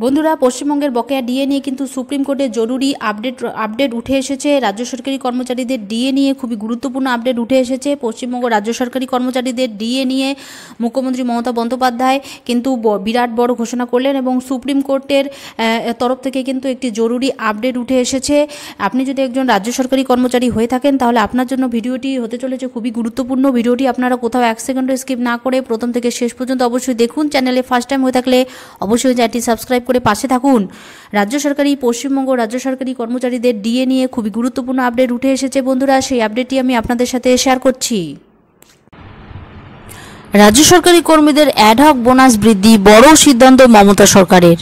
বন্ধুরা, পশ্চিমবঙ্গের বকেয়া ডিএ নিয়ে কিন্তু সুপ্রিম কোর্টে জরুরি আপডেট উঠে এসেছে। রাজ্য সরকারি কর্মচারীদের ডিএ নিয়ে খুবই গুরুত্বপূর্ণ আপডেট উঠে এসেছে। পশ্চিমবঙ্গ রাজ্য সরকারি কর্মচারীদের ডিএ নিয়ে মুখ্যমন্ত্রী মমতা বন্দ্যোপাধ্যায় কিন্তু বিরাট বড় ঘোষণা করলেন এবং সুপ্রিম কোর্টের তরফ থেকে কিন্তু একটি জরুরি আপডেট উঠে এসেছে। আপনি যদি একজন রাজ্য সরকারি কর্মচারী হয়ে থাকেন তাহলে আপনার জন্য ভিডিওটি হতে চলেছে খুবই গুরুত্বপূর্ণ। ভিডিওটি আপনারা কোথাও এক সেকেন্ডও স্কিপ না করে প্রথম থেকে শেষ পর্যন্ত অবশ্যই দেখুন। চ্যানেলে ফার্স্ট টাইম হয়ে থাকলে অবশ্যই চ্যানেলটি সাবস্ক্রাইব করে পাশে থাকুন। পশ্চিমবঙ্গ রাজ্য সরকারি কর্মচারীদের ডিএ নিয়ে খুবই গুরুত্বপূর্ণ আপডেট উঠে এসেছে। বন্ধুরা, সেই আপডেটটি আমি আপনাদের সাথে শেয়ার করছি। রাজ্য সরকারি কর্মীদের অ্যাডহক বোনাস বৃদ্ধি বড় সিদ্ধান্ত মমতা সরকারের।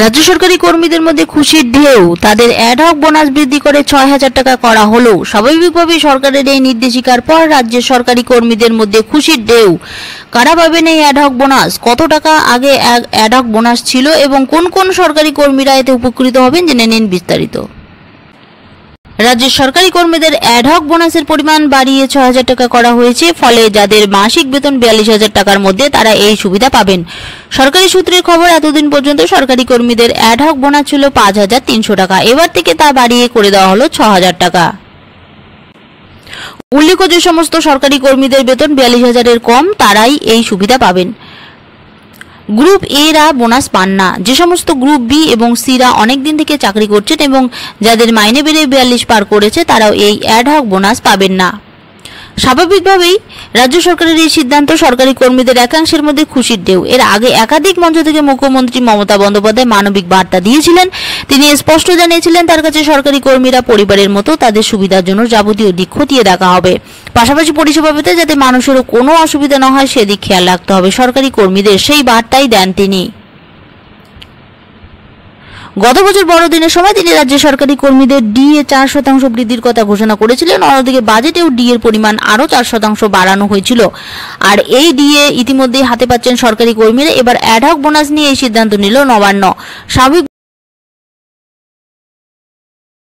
রাজ্য সরকারি কর্মীদের মধ্যে খুশির ঢেউ। তাদের অ্যাডহক বোনাস বৃদ্ধি করে ৬,০০০ টাকা করা হলো। স্বাভাবিকভাবেই সরকারের এই নির্দেশিকার পর রাজ্যের সরকারি কর্মীদের মধ্যে খুশির ঢেউ। কারা পাবেন এই অ্যাডহক বোনাস, কত টাকা আগে অ্যাডহক বোনাস ছিল এবং কোন কোন সরকারি কর্মীরা এতে উপকৃত হবেন জেনে নিন বিস্তারিত। রাজ্যের সরকারি কর্মীদের অ্যাডহক বোনাসের পরিমাণ বাড়িয়ে ৬,০০০ টাকা করা হয়েছে। ফলে যাদের মাসিক বেতন ৪২,০০০ টাকার মধ্যে তারা এই সুবিধা পাবেন। সরকারি সূত্রের খবর, এতদিন পর্যন্ত সরকারি কর্মীদের অ্যাডহক বোনাস ছিল ৫,৩০০ টাকা। এবার থেকে তা বাড়িয়ে করে দেওয়া হলো ৬,০০০ টাকা। উল্লেখ্য, যে সমস্ত সরকারি কর্মীদের বেতন ৪২,০০০-এর কম তারাই এই সুবিধা পাবেন। গ্রুপ এরা বোনাস পান না। যে সমস্ত গ্রুপ বি এবং সিরা অনেক দিন থেকে চাকরি করছেন এবং যাদের মাইনে বেড়ে ৪২ পার করেছে তারাও এই অ্যাডহক বোনাস পাবেন না। স্বাভাবিকভাবেই রাজ্য সরকারের এই সিদ্ধান্ত সরকারি কর্মীদের একাংশের মধ্যে খুশির ঢেউ। এর আগে একাধিক মঞ্চ থেকে মুখ্যমন্ত্রী মমতা বন্দ্যোপাধ্যায় মানবিক বার্তা দিয়েছিলেন। তিনি স্পষ্ট জানিয়েছিলেন তার কাছে সরকারি কর্মীরা পরিবারের মতো, তাদের সুবিধার জন্য যাবতীয় দিক খতিয়ে দেখা হবে। পাশাপাশি পরিষেবা পেতে যাতে মানুষেরও কোনো অসুবিধা না হয় সেদিক খেয়াল রাখতে হবে সরকারি কর্মীদের, সেই বার্তাই দেন তিনি। গত বছর বড়দিনের সময় তিনি রাজ্য সরকারি কর্মীদের ডিএ ৪% বৃদ্ধির কথা ঘোষণা করেছিলেন। অন্যদিকে বাজেটেও ডিএর পরিমাণ আরও ৪% বাড়ানো হয়েছিল। আর এই ডিএ ইতিমধ্যেই হাতে পাচ্ছেন সরকারি কর্মীরা। এবার অ্যাডহক বোনাস নিয়ে এই সিদ্ধান্ত নিল নবান্ন। স্বাভাবিক